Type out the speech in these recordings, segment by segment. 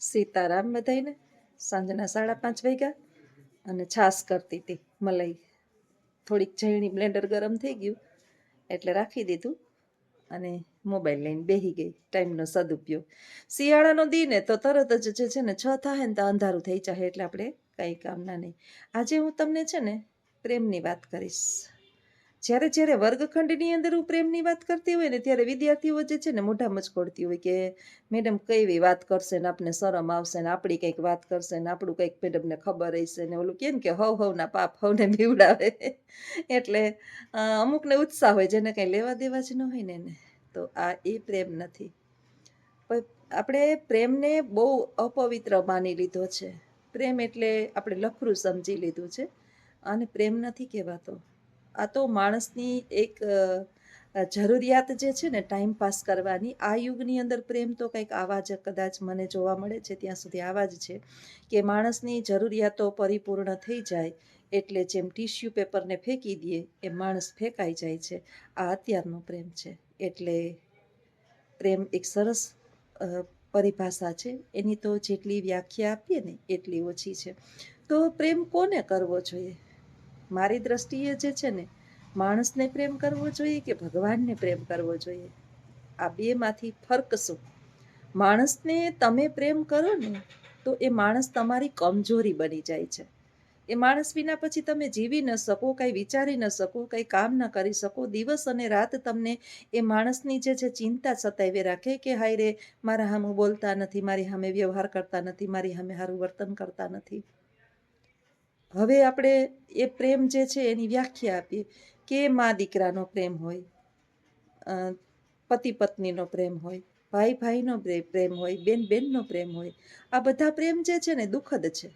સીતારામ બધાઈને. સાંજના 5:30 વાગ્યા અને છાશ કરતી હતી મલાઈ. થોડીક જઈણી બ્લેન્ડર ગરમ થઈ ગયું એટલે રાખી દીધું અને મોબાઈલ લઈને બેસી ગઈ. ટાઈમનો સદુપયોગ. શિયાળાનો દી ને તો તરત જ જે છે ને 6 થાય ને તો અંધારું થઈ જાય એટલે આપણે કંઈ કામના નહીં. આજે હું તમને છે ને પ્રેમની વાત કરીશ. જ્યારે જ્યારે વર્ગખંડની અંદર હું પ્રેમની વાત કરતી હોય ને ત્યારે વિદ્યાર્થીઓ જે છે ને મોઢા મચકોડતી હોય કે મેડમ કઈ એવી વાત કરશે ને આપને શરમ આવશે ને આપણી કંઈક વાત કરશે ને આપણું કંઈક મેડમને ખબર હશે ને ઓલું કેમ કે હવના પાપ હવને બીવડાવે. એટલે અમુકને ઉત્સાહ હોય જેને કંઈ લેવા દેવા જ ન હોય ને એને. તો આ એ પ્રેમ નથી. આપણે પ્રેમને બહુ અપવિત્ર માની લીધો છે. પ્રેમ એટલે આપણે લફરું સમજી લીધું છે અને પ્રેમ નથી કહેવાતો. આ તો માણસની એક જરૂરિયાત જે છે ને ટાઈમ પાસ કરવાની. આ યુગની અંદર પ્રેમ તો કંઈક આવા જ કદાચ મને જોવા મળે છે ત્યાં સુધી આવા જ છે કે માણસની જરૂરિયાતો પરિપૂર્ણ થઈ જાય એટલે જેમ ટીશ્યુ પેપરને ફેંકી દઈએ એ માણસ ફેંકાઈ જાય છે. આ અત્યારનો પ્રેમ છે. એટલે પ્રેમ એક સરસ પરિભાષા છે. એની તો જેટલી વ્યાખ્યા આપીએ ને એટલી ઓછી છે. તો પ્રેમ કોને કરવો જોઈએ? મારી દ્રષ્ટિએ જે છે ને માણસને પ્રેમ કરવો જોઈએ કે ભગવાનને પ્રેમ કરવો જોઈએ? આ બેમાંથી ફરક શું? માણસને તમે પ્રેમ કરો ને તો એ માણસ તમારી કમજોરી બની જાય છે. એ માણસ વિના પછી તમે જીવી ન શકો, કંઈ વિચારી ન શકો, કંઈ કામ ન કરી શકો. દિવસ અને રાત તમને એ માણસની જે છે ચિંતા સતાવી રાખે કે હાય રે મારા સામે બોલતા નથી, મારી સામે વ્યવહાર કરતા નથી, મારી સામે સારું વર્તન કરતા નથી. હવે આપણે એ પ્રેમ જે છે એની વ્યાખ્યા આપીએ કે મા દીકરાનો પ્રેમ હોય, પતિ પત્નીનો પ્રેમ હોય, ભાઈ ભાઈનો પ્રેમ હોય, બેન બેનનો પ્રેમ હોય. આ બધા પ્રેમ જે છે ને દુઃખદ છે.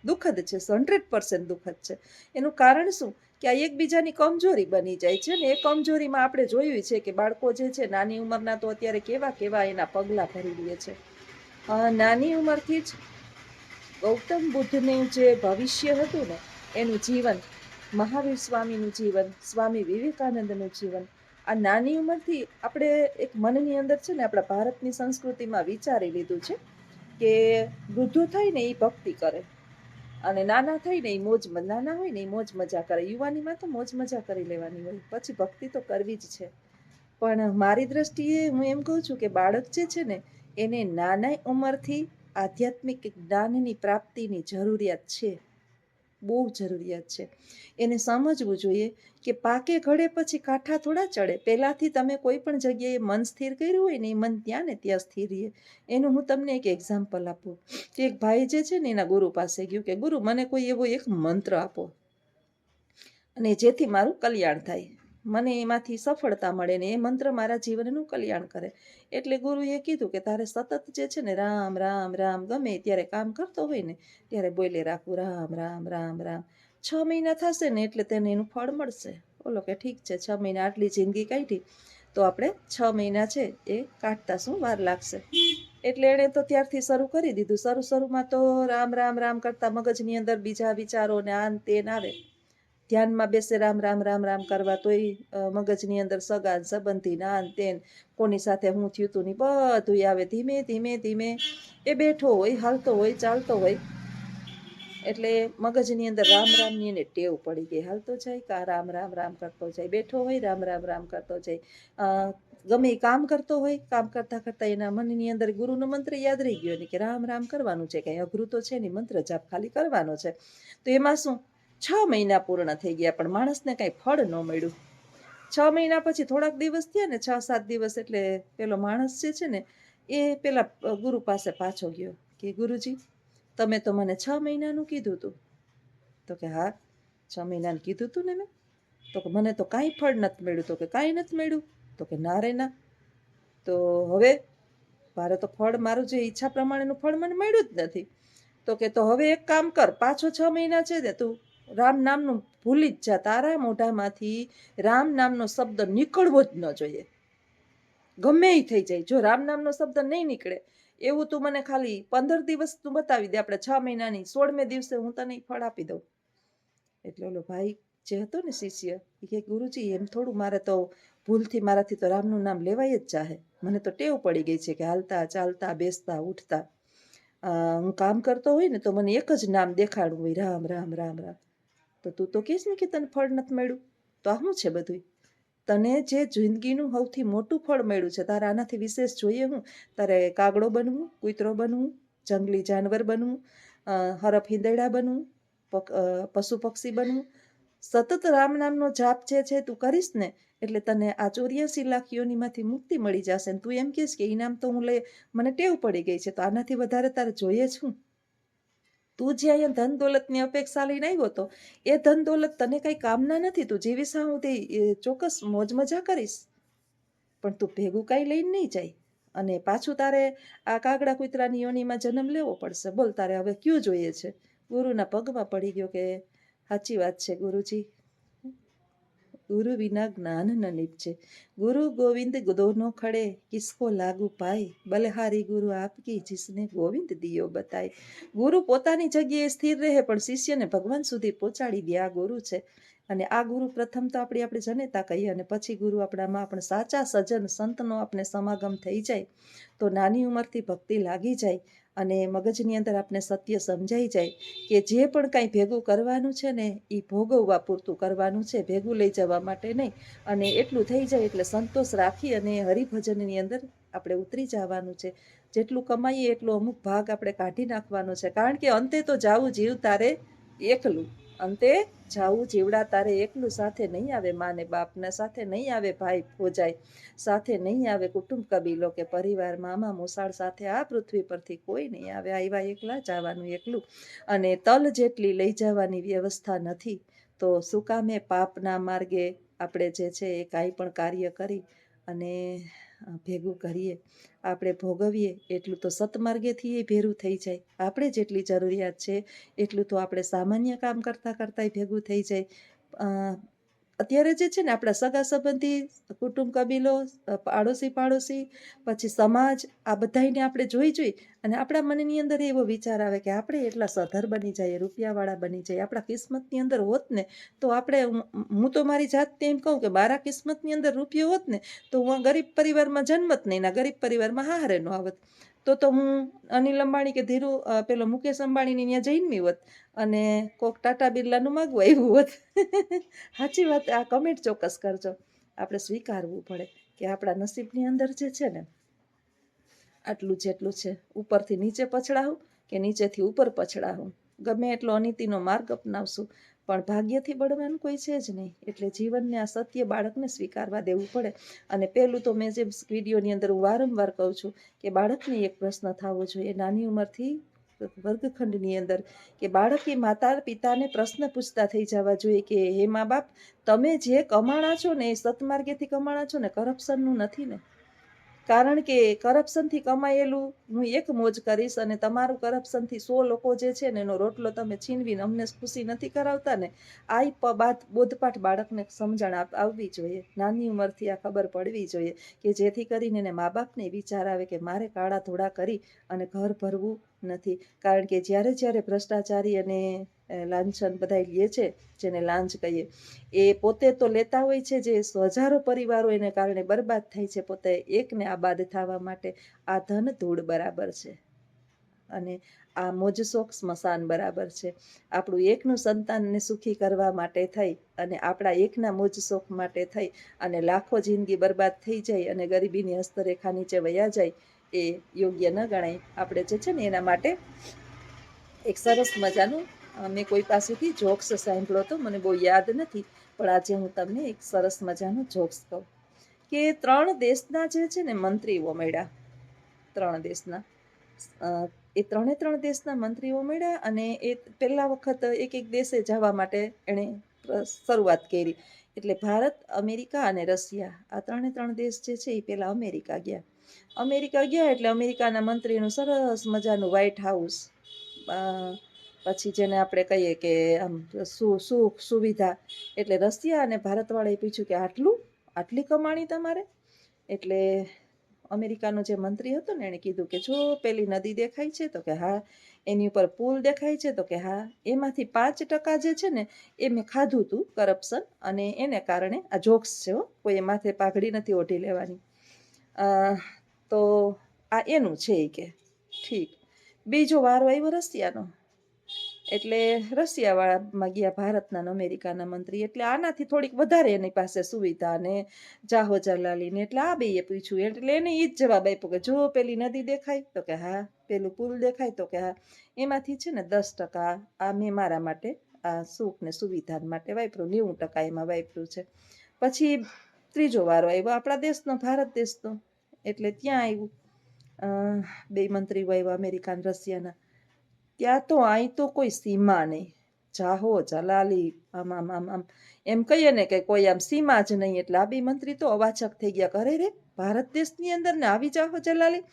દુઃખદ છે, 100% દુઃખદ છે. એનું કારણ શું કે આ એકબીજાની કમજોરી બની જાય છે ને એ કમજોરીમાં આપણે જોયું છે કે બાળકો જે છે નાની ઉંમરના તો અત્યારે કેવા કેવા એના પગલાં ભરી લે છે. નાની ઉંમરથી જ ગૌતમ બુદ્ધનું જે ભવિષ્ય હતું ને એનું જીવન, મહાવીર સ્વામીનું જીવન, સ્વામી વિવેકાનંદનું જીવન, આ નાની ઉંમરથી આપણે એક મનની અંદર છે ને આપણા ભારતની સંસ્કૃતિમાં વિચારી લીધું છે કે વૃદ્ધો થઈને એ ભક્તિ કરે અને નાના થઈને એ નાના હોય ને એ મોજ મજા કરે. યુવાનીમાં તો મોજ મજા કરી લેવાની હોય, પછી ભક્તિ તો કરવી જ છે. પણ મારી દ્રષ્ટિએ હું એમ કહું છું કે બાળક જે છે ને એને નાની ઉંમરથી આધ્યાત્મિક જ્ઞાનની પ્રાપ્તિની જરૂરિયાત છે, બહુ જરૂરિયાત છે. એને સમજવું જોઈએ કે પાકે ઘડે પછી કાંઠા થોડા ચડે. પહેલાંથી તમે કોઈ પણ જગ્યાએ મન સ્થિર કર્યું હોય ને એ મન ત્યાં ને ત્યાં સ્થિર રહે. એનું હું તમને એક એક્ઝામ્પલ આપું કે એક ભાઈ જે છે ને એના ગુરુ પાસે ગયું કે ગુરુ મને કોઈ એવો એક મંત્ર આપો અને જેથી મારું કલ્યાણ થાય, મને એમાંથી સફળતા મળે ને એ મંત્ર મારા જીવનનું કલ્યાણ કરે. એટલે ગુરુએ કીધું કે તારે સતત જે છે ને રામ રામ રામ ગમે ત્યારે કામ કરતો હોય ને ત્યારે બોલે રાખવું રામ રામ રામ રામ. 6 મહિના થશે ને એટલે તેને એનું ફળ મળશે. બોલો કે ઠીક છે, 6 મહિના આટલી જિંદગી કાઢી તો આપણે 6 મહિના છે એ કાઢતા શું વાર લાગશે. એટલે એણે તો ત્યારથી શરૂ કરી દીધું. શરૂમાં તો રામ રામ રામ કરતા મગજની અંદર બીજા વિચારો ને આન તેન આવે. ધ્યાનમાં બેસે રામ રામ રામ રામ કરવા તોય મગજની અંદર સગા સંબંધી નાન તેન કોની સાથે હું થયું તું ની બધું આવે. ધીમે ધીમે ધીમે એ બેઠો હોય, હાલતો હોય, ચાલતો હોય એટલે મગજની અંદર રામ રામની એને ટેવ પડી ગઈ. હાલતો જાય કા રામ રામ રામ કરતો જાય, બેઠો હોય રામ રામ રામ કરતો જાય, ગમે એ કામ કરતો હોય, કામ કરતા કરતા એના મનની અંદર ગુરુનો મંત્ર યાદ રહી ગયો ને કે રામ રામ કરવાનું છે, કંઈ અઘરું તો છે નહીં, મંત્ર જાપ ખાલી કરવાનો છે. તો એમાં શું 6 મહિના પૂર્ણ થઈ ગયા પણ માણસને કાંઈ ફળ ન મળ્યું. 6 મહિના પછી થોડાક દિવસ થયા ને 6-7 દિવસ એટલે પેલો માણસ જે છે ને એ પેલા ગુરુ પાસે પાછો ગયો કે ગુરુજી તમે તો મને 6 મહિનાનું કીધું હતું. તો કે હા 6 મહિનાનું કીધું હતું ને મેં. તો કે મને તો કાંઈ ફળ નથી મળ્યું. તો કે કાંઈ નથી મળ્યું. તો કે ના રે ના. તો હવે મારે તો ફળ મારું જે ઈચ્છા પ્રમાણેનું ફળ મને મળ્યું જ નથી. તો કે તો હવે એક કામ કર, પાછો 6 મહિના છે ને તું રામ નામનું ભૂલી જ જા. તારા મોઢામાંથી રામ નામનો શબ્દ નીકળવો જ ન જોઈએ, ગમે એ થઈ જાય. જો રામ નામનો શબ્દ નહીં નીકળે એવું તું મને ખાલી 15 દિવસ તું બતાવી દે, આપણે 6 મહિનાની 16મે દિવસે હું તને ફળ આપી દઉં. એટલે ઓલો ભાઈ જે હતો ને શિષ્ય એ કે ગુરુજી એમ થોડું, મારે તો ભૂલથી મારાથી તો રામનું નામ લેવાય જ ચાહે, મને તો ટેવ પડી ગઈ છે કે હાલતા ચાલતા બેસતા ઉઠતા. હું કામ કરતો હોય ને તો મને એક જ નામ દેખાડવું હોય, રામ રામ રામ રામ. તો તું તો કહીશ ને કે તને ફળ નથી મળ્યું, તો આ શું છે બધું? તને જે જિંદગીનું સૌથી મોટું ફળ મળ્યું છે, તારે આનાથી વિશેષ જોઈએ હું? તારે કાગડો બનવું, કૂતરો બનવું, જંગલી જાનવર બનવું, હરફ હિંદડા બનવું, પશુ પક્ષી બનવું? સતત રામ નામનો જાપ જે છે તું કરીશ ને એટલે તને આ 84 લાખ યોનીમાંથી મુક્તિ મળી જશે. ને તું એમ કહીશ કે ઇનામ તો હું લઈ, મને ટેવ પડી ગઈ છે, તો આનાથી વધારે તારે જોઈએ જ શું? તું જે અહીંયા ધન દોલતની અપેક્ષા લઈને આવ્યો હતો, એ ધન દોલત તને કઈ કામના નથી. તું જીવીશ સુધી ચોક્કસ મોજ મજા કરીશ, પણ તું ભેગું કાંઈ લઈને નહીં જાય. અને પાછું તારે આ કાગડા કૂતરાની યોનીમાં જન્મ લેવો પડશે. બોલ, તારે હવે ક્યું જોઈએ છે? ગુરુના પગમાં પડી ગયો કે સાચી વાત છે ગુરુજી, ગુરુ વિના જ્ઞાન ન નીપજે, ગુરુ ગોવિંદ દોનો ખડે કિસકો લાગુ પાય, બલહારી ગુરુ આપકી જિસને ગોવિંદ દિયો બતાય. ગુરુ પોતાની જગ્યાએ સ્થિર રહે પણ શિષ્યને ભગવાન સુધી પહોંચાડી દે, આ ગુરુ છે. અને આ ગુરુ પ્રથમ તો આપણે જનેતા કહીએ, અને પછી ગુરુ આપણામાં આપણે સાચા સજ્જન સંતનો આપણે સમાગમ થઈ જાય તો નાની ઉંમરથી ભક્તિ લાગી જાય અને મગજની અંદર આપણે સત્ય સમજાઈ જાય કે જે પણ કાંઈ ભેગું કરવાનું છે ને એ ભોગવવા પૂરતું કરવાનું છે, ભેગું લઈ જવા માટે નહીં. અને એટલું થઈ જાય એટલે સંતોષ રાખી અને હરિભજનની અંદર આપણે ઉતરી જવાનું છે. જેટલું કમાઈએ એટલો અમુક ભાગ આપણે કાઢી નાખવાનો છે, કારણ કે અંતે તો જાવું જીવ તારે એકલું. અંતે જાવું જીવડા તારે એકલું, સાથે નહીં આવે માને બાપને, સાથે નહીં આવે ભાઈ ભોજાઈ, સાથે નહીં આવે કુટુંબ કબીલો કે પરિવાર, મામા મોસાળ, સાથે આ પૃથ્વી પરથી કોઈ નહીં આવે. આવ્યા એકલા, જવાનું એકલું. અને તલ જેટલી લઈ જવાની વ્યવસ્થા નથી, તો શું કામે પાપના માર્ગે આપણે જે છે એ કાંઈ પણ કાર્ય કરી અને ભેગું કરીએ, આપણે ભોગવીએ એટલું તો સત્માર્ગેથી એ ભેરું થઈ જાય. આપણે જેટલી જરૂરિયાત છે એટલું તો આપણે સામાન્ય કામ કરતાં કરતાંય ભેગું થઈ જાય. અત્યારે જે છે ને આપણા સગા સંબંધી, કુટુંબ કબીલો, પાડોશી, પછી સમાજ, આ બધાને આપણે જોઈ અને આપણા મનની અંદર એવો વિચાર આવે કે આપણે એટલા સધર બની જઈએ, રૂપિયાવાળા બની જઈએ. આપણા કિસ્મતની અંદર હોત ને તો આપણે, હું તો મારી જાતને એમ કહું કે મારા કિસ્મતની અંદર રૂપિયો હોત ને તો હું ગરીબ પરિવારમાં જન્મત નહીં, ના ગરીબ પરિવારમાં હારે ન આવત. તો હું અનિલ અંબાણી કે પેલો મુકેશ અંબાણીની ત્યાં જઈનમી હોત અને કોક ટાટા બિરલાનું માગવું આવ્યું હોત. સાચી વાત, આ કમેન્ટ ચોક્કસ કરજો. આપણે સ્વીકારવું પડે કે આપણા નસીબની અંદર જે છે ને આટલું જેટલું છે. ઉપરથી નીચે પછડાવું કે નીચેથી ઉપર પછડાવું, ગમે એટલો અનીતિનો માર્ગ અપનાવશું પણ ભાગ્યથી બળવાનું કોઈ છે જ નહીં. એટલે જીવનને આ સત્ય બાળકને સ્વીકારવા દેવું પડે. અને પહેલું તો મેં જે વિડીયોની અંદર હું વારંવાર કહું છું કે બાળકને એક પ્રશ્ન થવો જોઈએ નાની ઉંમરથી વર્ગખંડની અંદર, કે બાળકે માતા પિતાને પ્રશ્ન પૂછતા થઈ જવા જોઈએ કે હે મા બાપ, તમે જે કમાણા છો ને એ સત્માર્ગેથી કમાણા છો ને, કરપ્શનનું નથી ને? કારણ કે કરપ્શનથી કમાયેલું હું એક મોજ કરીશ અને તમારું કરપ્શનથી 100 લોકો જે છે ને એનો રોટલો તમે છીનવીને અમને ખુશી નથી કરાવતા ને. આ બોધપાઠ બાળકને સમજણ આવવી જોઈએ, નાની ઉંમરથી આ ખબર પડવી જોઈએ કે જેથી કરીને એને મા બાપને વિચાર આવે કે મારે કાળા ધોળા કરી અને ઘર ભરવું નથી. કારણ કે જ્યારે ભ્રષ્ટાચારી અને લાંછન બધા લે છે, જેને લાંચ કહીએ, એ પોતે તો લેતા હોય છે, જે હજારો પરિવારો એને કારણે બરબાદ થાય છે, પોતે એકને આબાદ થવા માટે. આ ધન ધૂળ બરાબર છે અને આ મોજશોખ સ્મશાન બરાબર છે. આપણું એકનું સંતાનને સુખી કરવા માટે થઈ અને આપણા એકના મોજશોખ માટે થઈ અને લાખો જિંદગી બરબાદ થઈ જાય અને ગરીબીની હસ્તરેખા નીચે વયા જાય, એ યોગ્ય ન ગણાય. આપણે જે છે ને એના માટે એક સરસ મજાનું મેં કોઈ પાસેથી જોક્સ સાંભળ્યો હતો, મને બહુ યાદ નથી, પણ આજે હું તમને એક સરસ મજાનું જોક્સ કહું કે 3 દેશના જે છે ને મંત્રીઓ મળ્યા, 3 દેશના, એ 3 દેશના મંત્રીઓ મળ્યા અને એ પહેલા વખત એક દેશે જવા માટે એણે શરૂઆત કરી. એટલે ભારત, અમેરિકા અને રશિયા, આ 3 દેશ જે છે એ પહેલાં અમેરિકા ગયા. એટલે અમેરિકાના મંત્રીનું સરસ મજાનું વ્હાઇટ હાઉસ, પછી જેને આપણે કહીએ કે આમ સુખ સુવિધા. એટલે રશિયા અને ભારતવાળાએ પૂછ્યું કે આટલી કમાણી તમારે? એટલે અમેરિકાનો જે મંત્રી હતો ને એણે કીધું કે જો પેલી નદી દેખાય છે? તો કે હા. એની ઉપર પુલ દેખાય છે? તો કે હા. એમાંથી 5% જે છે ને એ મેં ખાધું હતું કરપ્શન, અને એને કારણે આ જોક્સ છે, કોઈ માથે પાઘડી નથી ઓઢી લેવાની. તો આ એનું છે કે ઠીક. બીજો વારો આવ્યો રશિયાનો, એટલે રશિયાવાળામાં ગયા ભારતના ને અમેરિકાના મંત્રી, એટલે આનાથી થોડીક વધારે એની પાસે સુવિધા અને જાહો જલાલીને, એટલે આ બેએ પૂછ્યું, એટલે એને ઈ જ જવાબ આપ્યો કે જો પેલી નદી દેખાય તો કે હા, પેલું પુલ દેખાય તો કે હા, એમાંથી છે ને 10% આ મેં મારા માટે આ સુખ ને સુવિધા માટે વાપર્યું, 90% એમાં વાપર્યું છે. પછી ત્રીજો વારો આવ્યો આપણા દેશનો, ભારત દેશનો, એટલે ત્યાં આવ્યું, બે મંત્રીઓ આવ્યા અમેરિકા અને રશિયાના. ત્યાં તો અહીં તો કોઈ સીમા નહીં, જાહો જલાલી, આમ આમ આમ આમ એમ કહીએ ને કે કોઈ આમ સીમા જ નહીં. એટલે આ બે મંત્રી તો અવાચક થઈ ગયા, કરે રે ભારત દેશની અંદર ને આવી જાહો જલાલી.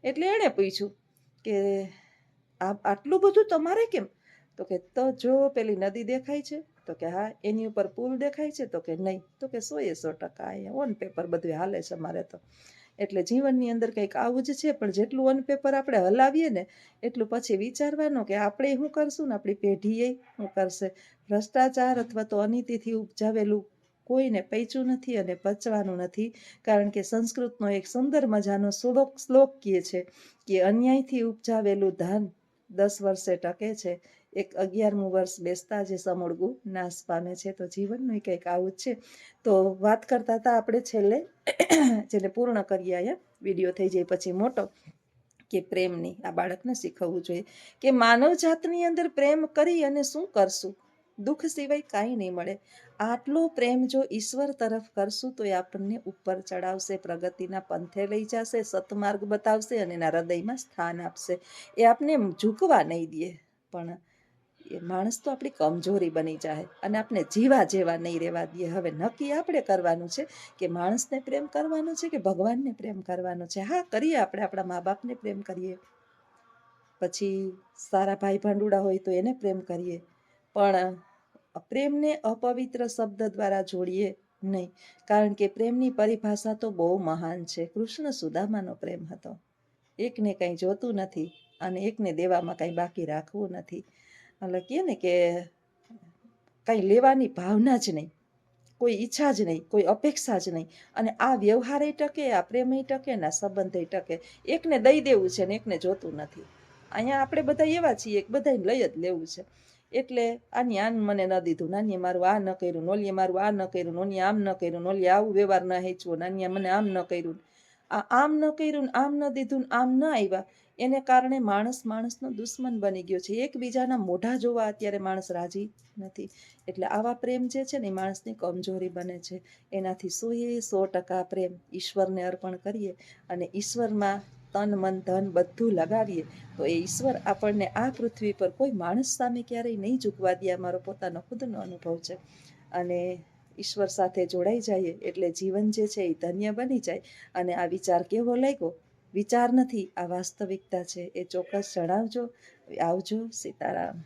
એટલે એણે પૂછ્યું કે આટલું બધું તમારે કેમ? તો કે તો જો પેલી નદી દેખાય છે તો કે હા, એની ઉપર પુલ દેખાય છે તો કે નહીં, તો કે 100% અહીંયા ઓન પેપર બધું હાલે છે અમારે તો. એટલે જીવનની અંદર કંઈક આવું જ છે, પણ જેટલું ઓન પેપર આપણે હલાવીએ ને એટલું પછી વિચારવાનું કે આપણે શું કરશું ને આપણી પેઢીએ શું કરશે. ભ્રષ્ટાચાર અથવા તો અનીતિથી ઉપજાવેલું કોઈને પૈચું નથી અને પચવાનું નથી, કારણ કે સંસ્કૃતનો એક સુંદર મજાનો શ્લોક કહે છે કે અન્યાયથી ઉપજાવેલું ધાન 10 વર્ષે ટકે છે, 11મું વર્ષ બેસતા જે સમૂળગું નાશ પામે છે. તો જીવનનું કંઈક આવું જ છે. તો વાત કરતા હતા આપણે છેલ્લે, જેને પૂર્ણ કરીએ અહીંયા, વિડીયો થઈ જાય પછી મોટો, કે પ્રેમની આ બાળકને શીખવવું જોઈએ કે માનવ જાતની અંદર પ્રેમ કરી અને શું કરશું, દુઃખ સિવાય કાંઈ નહીં મળે. આટલો પ્રેમ જો ઈશ્વર તરફ કરશું તો એ આપણને ઉપર ચડાવશે, પ્રગતિના પંથે લઈ જશે, સતમાર્ગ બતાવશે અને એના હૃદયમાં સ્થાન આપશે. એ આપને ઝૂકવા નહીં દે, પણ એ માણસ તો આપણી કમજોરી બની જાય અને આપણે જીવા જેવા નહીં રહેવા દઈએ. હવે નક્કી આપણે કરવાનું છે કે માણસને પ્રેમ કરવાનો છે કે ભગવાનને પ્રેમ કરવાનો છે. હા, કરીએ આપણે આપણા મા બાપને પ્રેમ કરીએ, પછી સારા ભાઈ ભાંડુડા હોય તો એને પ્રેમ કરીએ, પણ પ્રેમને અપવિત્ર શબ્દ દ્વારા જોડીએ નહીં, કારણ કે પ્રેમની પરિભાષા તો બહુ મહાન છે. કૃષ્ણ સુદામાનો પ્રેમ હતો, એકને કંઈ જોતું નથી અને એકને દેવામાં કંઈ બાકી રાખવું નથી. એટલે કહે ને કે કંઈ લેવાની ભાવના જ નહીં, કોઈ ઈચ્છા જ નહીં, કોઈ અપેક્ષા જ નહીં, અને આ વ્યવહારે ટકે, આ પ્રેમય ટકે ને આ સંબંધે ટકે. એકને દઈ દેવું છે ને એકને જોતું નથી. અહીંયા આપણે બધા એવા છીએ કે બધાને લઈ જ લેવું છે. એટલે આની આન મને ન દીધું, નાનીએ મારું આ ન કર્યું, નોલીએ મારું આ ન કર્યું, નોનીએ આમ ન કર્યું, નોલીએ આવું વ્યવહાર ન હેચવો, નાનીએ મને આમ ન કર્યું, આ આમ ન કર્યું, આમ ન દીધું, આમ ન આવ્યા, એને કારણે માણસનો દુશ્મન બની ગયો છે. એકબીજાના મોઢા જોવા અત્યારે માણસ રાજી નથી. એટલે આવા પ્રેમ જે છે ને એ માણસની કમજોરી બને છે. એનાથી 100% પ્રેમ ઈશ્વરને અર્પણ કરીએ અને ઈશ્વરમાં તન મન ધન બધું લગાવીએ તો એ ઈશ્વર આપણને આ પૃથ્વી પર કોઈ માણસ સામે ક્યારેય નહીં ઝૂકવા દે. મારો પોતાનો ખુદનો અનુભવ છે. અને ઈશ્વર સાથે જોડાઈ જઈએ એટલે જીવન જે છે એ ધન્ય બની જાય. અને આ વિચાર કેવો લાગ્યો? વિચાર નથી, આ વાસ્તવિકતા છે. એ ચોક્કસ જણાવજો. આવજો. સીતારામ.